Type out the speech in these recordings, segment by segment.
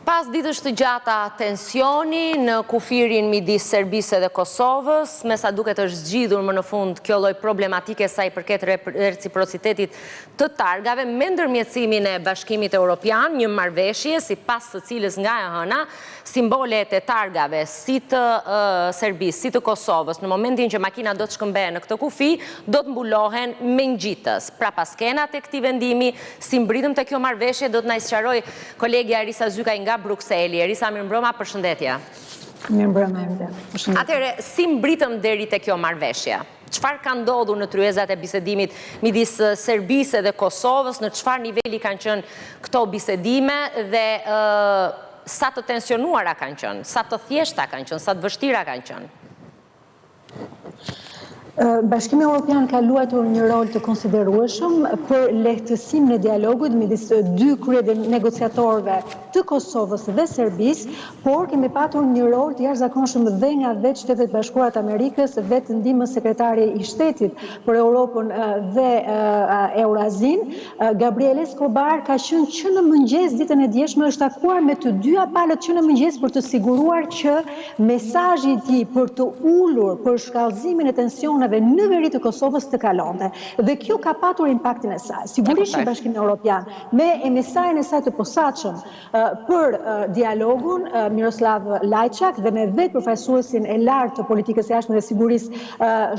Pas ditësh të gjata tensioni në kufirin midis Serbisë dhe Kosovës, me sa duket është zgjidhur më në fund kjo lloj problematike sa i përket reciprocitetit të targave me ndërmjetësimin e Bashkimit Evropian, një marrëveshje sipas së cilës nga e hëna simbolet e targave si të Serbisë, si të Kosovës, në momentin që makina do të shkëmbehen në këtë kufi, do të mbulohen me ngjitës. Pra pas kenat e këtij vendimi, si mbritëm te kjo marrëveshje, do të na sqaroj kolegja Erisa Zykaj nga Brukseli. Erisa, mirëmbrëma, përshëndetje. Mirëmbrëma, përshëndetje. Atëherë, si mbritëm deri te kjo marrëveshje? Çfarë ka ndodhur në tryezat e bisedimit midis Serbisë dhe Kosovës, në çfarë niveli kanë qenë këto bisedime dhe sa të tensionuara kanë qenë, sa të thjeshta kanë qenë, sa të vështira kanë qenë? Bashkimi Evropian ka luajtur një rol të konsiderueshëm për lehtësimin e dialogut midis dy krye negociatorëve të Kosovës dhe Serbisë, por kemi patur një rol të jashtëzakonshëm dhe nga vetë Shtetet Bashkuara të Amerikës, vetë ndihmës sekretari i shtetit për Europën dhe Eurazin, Gabriel Escobar, ka qenë që në mëngjes ditën e djeshme është takuar me të dyja palët që në mëngjes për të siguruar që mesazhi i tij për të ulur për shkallëzimin e tensioneve në veri të Kosovës të kalonte. Dhe kjo ka patur impaktin e saj. Sigurisht që Bashkimi Evropian me emisarin e saj të posaçëm për dialogun, Miroslav Lajçak, dhe me vetë përfaqësuesin e lartë të politikës së jashtme dhe sigurisë,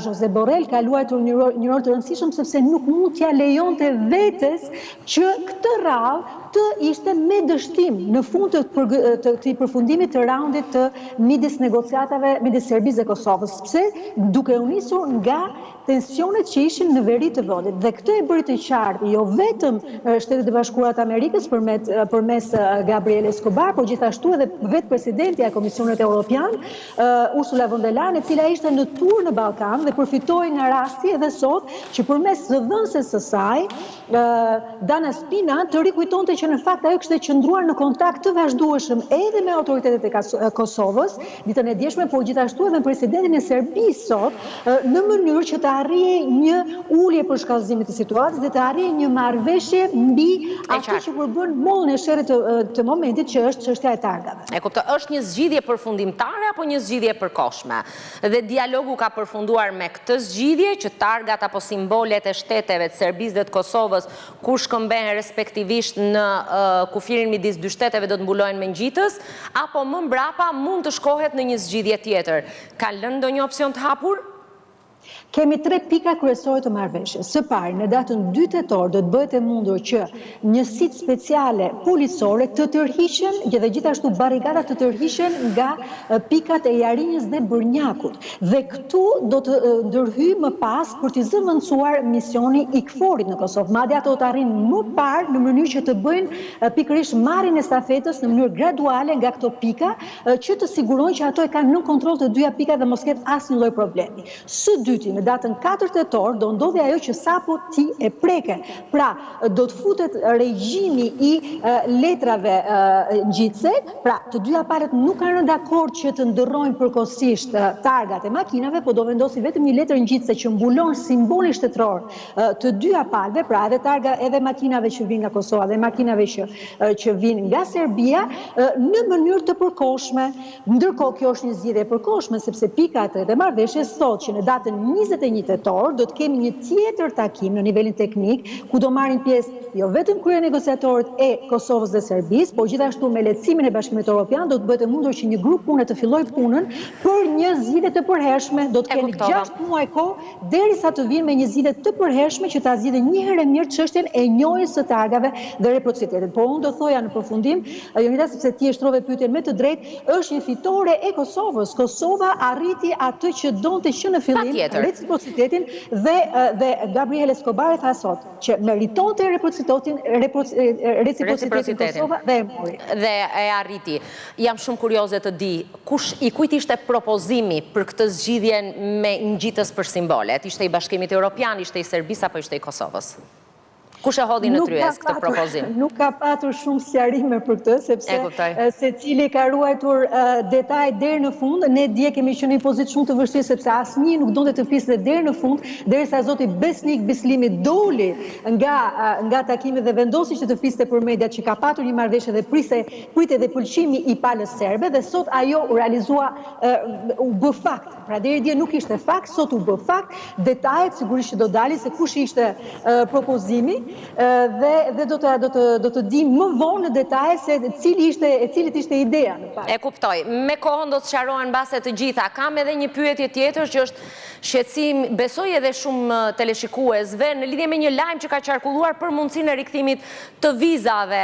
Josep Borrell, ka luajtur një rol të rëndësishëm sepse nuk mund t'ia lejonte vetes që këtë radhë të ishte me dështim në fund të këtij përfundimit të raundit të midis negociatave midis Serbisë dhe Kosovës, pse duke u nisur nga tensionet që ishin në veri të vendit. Dhe këtë e bëri të qartë jo vetëm Shtetet e Bashkuara të Amerikës përmes Gabriel Escobar, por gjithashtu edhe vetë presidentja e Komisionit Evropian, Ursula von der Leyen, e cila ishte në tur në Ballkan dhe përfitoi nga rasti edhe sot që përmes zëdhënëses së saj, Dana Spina, të rikujtonte që në fakt ajo kishte qëndruar në kontakt të vazhdueshëm edhe me autoritetet e Kosovës ditën e djeshme, por gjithashtu edhe me presidentin e Serbisë sot, në mënyrë që të arrijë një ulje për shkallëzimit të situatës dhe të arrijë një marrëveshje mbi atë që përbën mollën e sherrit të momentit, që është çështja e targave. E kuptoj, është një zgjidhje përfundimtare apo një zgjidhje përkohshme? Dhe dialogu ka përfunduar me këtë zgjidhje që targat apo simbolet e shteteve të Serbisë dhe të Kosovës, ku shkëmbehen respektivisht në kufirin midis dy shteteve, do të mbulohen me ngjitës, apo më mbrapa mund të shkohet në një zgjidhje tjetër? Ka lënë ndonjë opsion të hapur? Kemi 3 pika kryesore të marrëveshjes. Së pari, në datën 2 tetor do të bëhet e mundur që njësitë speciale policore të tërhiqen dhe gjithashtu barrikadat të tërhiqen nga pikat e Jarinjës dhe Bërnjakut. Dhe këtu do të ndërhyjë më pas për të zëvendësuar misioni i KFOR-it në Kosovë. Madje ato të arrijnë më parë në mënyrë që të bëjnë pikërisht marrjen e stafetës në mënyrë graduale nga këto pika, që të sigurojnë që ato e kanë në kontroll të dyja pikat dhe mos ketë asnjë lloj problemi. Së dyti, në datën 4 tetor do ndodhi ajo që sapo ti e preke. Pra, do të futet regjimi i letrave ngjitëse. Pra, të dyja palët nuk kanë rënë dakord që të ndërrojnë përkohësisht targat e makinave, po do vendosin vetëm një letër ngjitëse që mbulon simbolin shtetëror të dyja palëve, pra edhe targa edhe makinave që vijnë nga Kosova dhe makinave që vijnë nga Serbia, në mënyrë të përkohshme. Ndërkohë kjo është një zgjidhje e përkohshme sepse pika e marrëveshjes thotë që në datën 21 tetor do të kemi një tjetër takim në nivelin teknik, ku do marrin pjesë jo vetëm krye negociatorët e Kosovës dhe Serbisë, por gjithashtu me lehtësimin e Bashkimit Evropian do të bëhet e mundur që një grup pune të fillojë punën për një zgjidhje të përhershme. Do të kemi 6 muaj kohë derisa të vinë me një zgjidhje të përhershme që ta zgjidhë një herë e mirë çështjen e njohjes së targave dhe reciprocitetit. Por unë do thoja në përfundim, Jonida, sepse ti e shtrove pyetjen me të drejtë, është një fitore e Kosovës. Kosova arriti atë që donte që në fillim, reciprocitetin, dhe Gabriel Escobar e tha sot që meritonte reciprocitetin Kosova dhe e mori. Dhe e arriti. Jam shumë kurioze të di, i kujt ishte propozimi për këtë zgjidhje me ngjitës për simbolet? Ishte i Bashkimit Evropian, ishte i Serbisë apo ishte i Kosovës? Kush e hodhi në tryezë këtë propozim? Nuk ka patur shumë sqarime për këtë, sepse secili ka ruajtur detaj deri në fund. Ne dje kemi qenë në pozitë shumë të vështirë, sepse asnjë nuk donte të flisë deri në fund, derisa zoti Besnik Bislimi doli nga takimi dhe vendosi që të fliste për mediat, që ka patur një marrëveshje dhe prite dhe pëlqimi i palës serbe, dhe sot ajo u realizua, u bë fakt. Pra deri dje nuk ishte fakt, sot u bë fakt. Detajet sigurisht që do dalin se kush ishte propozimi, dhe do të di më vonë në detaje se cilit ishte ideja në fakt. E kuptoj. Me kohën do të sqarohen mbase të gjitha. Kam edhe një pyetje tjetër që është shqetësim, besoj edhe shumë teleshikuesve, në lidhje me një lajm që ka qarkulluar për mundësinë e rikthimit të vizave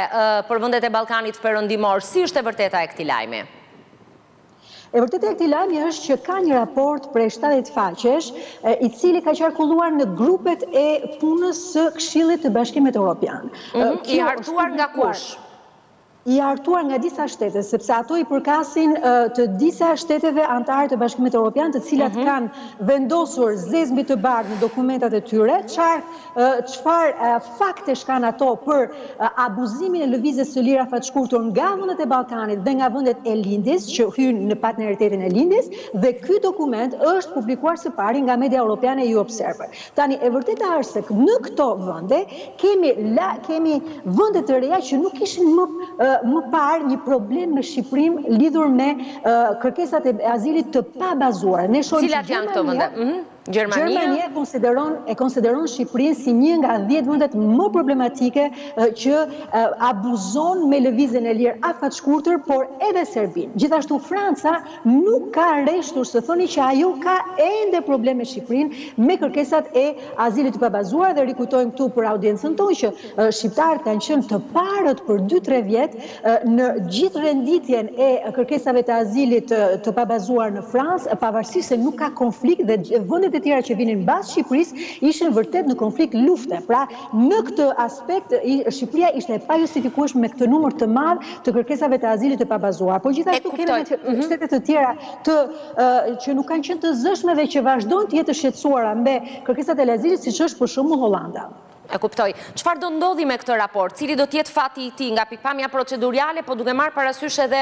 për vendet e Ballkanit Perëndimor. Si është e vërteta e këtij lajmi? E vërtetë e këtij lajmi është që ka një raport prej 70 faqesh, i cili ka qarkulluar në grupet e punës së Këshillit të Bashkimit Evropian. I hartuar nga kush? I hartuar nga disa shtete, sepse ato i përkasin të disa shteteve anëtare të Bashkimit Evropian, të cilat kanë vendosur zezë mbi të bardhë në dokumentat e tyre, çfarë faktesh kanë ato për abuzimin e lëvizjes së lirë afatshkurtur nga vendet e Ballkanit dhe nga vendet e lindjes, që hyjnë në partneritetin e lindjes, dhe ky dokument është publikuar së pari nga media europiane EU Observer. Tani, e vërteta është se në këto vende kemi vende të reja që nuk kishin më parë një problem me Shqipërinë lidhur me kërkesat e azilit të pabazuara. Cilat janë këto vende? Gjermania e konsideron Shqipërinë si një nga 10 vendet më problematike që abuzon me lëvizjen e lirë afatshkurtër, por edhe Serbinë. Gjithashtu Franca nuk ka rreshtur së thoni që ajo ka ende probleme me Shqipërinë me kërkesat e azilit të pabazuar, dhe rikujtojmë këtu për audiencën tonë që shqiptarët kanë qenë të parët për 2-3 vjet në gjithë renditjen e kërkesave të azilit të pabazuar në Francë, pavarësisht se nuk ka konflikt, dhe vendet e tjera që vinin mbas Shqipërisë ishin vërtet në konflikt lufte. Pra, në këtë aspekt Shqipëria ishte e pajustifikueshme me këtë numër të madh të kërkesave të azilit të pabazuar. Por gjithashtu kemi shtete të tjera që nuk kanë qenë të zëshme dhe që vazhdojnë të jetë të shqetësuara me kërkesat e azilit, siç është për shembull Hollanda. E kuptoj. Çfarë do ndodhi me këtë raport? Cili do t'jetë fati i tij nga pikpamja procedurale, po duke marrë parasysh edhe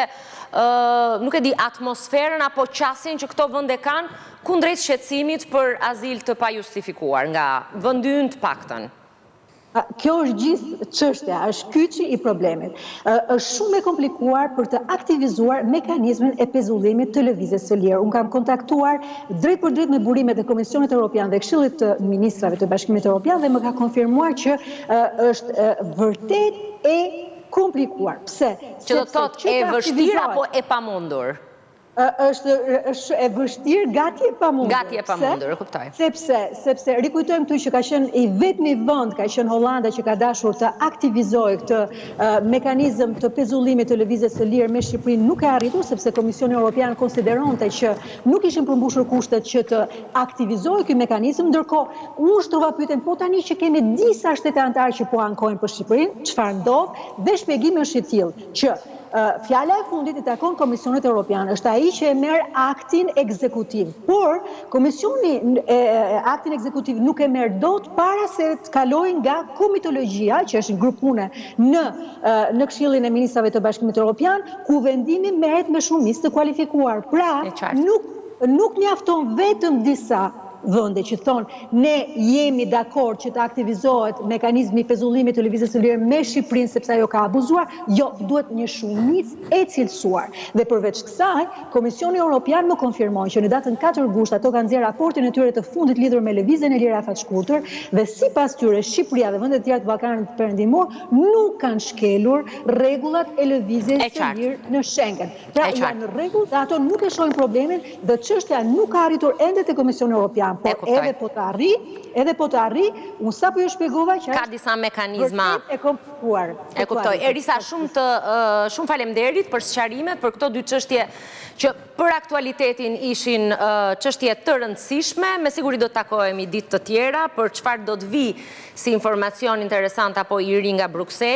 nuk e di, atmosferën apo qasjen që këto vende kanë kundrejt shqetësimit për azil të pajustifikuar nga vendi ynë të paktën? Kjo është gjithë çështja, është kyçi i problemit. Është shumë e komplikuar për të aktivizuar mekanizmin e pezullimit të lëvizjes së lirë. Unë kam kontaktuar drejt për drejt me burimet e Komisionit Evropian dhe Këshillit të Ministrave të Bashkimit Evropian, dhe më ka konfirmuar që është vërtet e komplikuar. Pse? Që do të thotë e vështirë apo e pamundur? Është e vështirë, gati e pamundur. Gati e pamundur, e kuptoj. Sepse rikujtojmë këtu që ka qenë i vetmi vend, ka qenë Hollanda, që ka dashur të aktivizojë këtë mekanizëm të pezullimit të lëvizjes së lirë me Shqipërinë, nuk e arritur, sepse Komisioni Evropian konsideronte që nuk ishin përmbushur kushtet që të aktivizojë ky mekanizëm, ndërkohë unë shtrova pyetjen, po tani që kemi disa shtete anëtare që po ankojnë për Shqipërinë, çfarë ndodh? Dhe shpjegimi është i tillë që fjala e fundit i takon Komisionit Evropian, është ai që e merr aktin ekzekutiv. Por Komisioni aktin ekzekutiv nuk e merr dot para se të kalojë nga komitologjia, që është një grup pune në Këshillin e Ministrave të Bashkimit Evropian, ku vendimi merret me shumicë të kualifikuar. Pra, nuk mjafton vetëm disa vende që thonë ne jemi dakord që të aktivizohet mekanizmi i pezullimit të lëvizjes së lirë me Shqipërinë sepse ajo ka abuzuar, jo, duhet një shumicë e cilësuar. Dhe përveç kësaj, Komisioni Evropian më konfirmoi që në datën 4 gusht ato kanë nxjerrë raportin e tyre të fundit lidhur me lëvizjen e lirë afatshkurtër, dhe sipas tyre Shqipëria dhe vendet e tjera të Ballkanit Perëndimor nuk kanë shkelur rregullat e lëvizjes së lirë në Schengen. Pra janë në rregull dhe ato nuk e shohin problemin, dhe çështja nuk ka arritur ende te Komisioni Evropian. Por edhe po të arri, unë sapo ju shpjegova që ka disa mekanizma e komplikuar. E kuptoj. Erisa, shumë faleminderit për sqarimet, për këto dy çështje që për aktualitetin ishin çështje të rëndësishme. Me siguri do të takohemi ditë të tjera për çfarë do të vi si informacion interesant apo i ri nga Brukseli.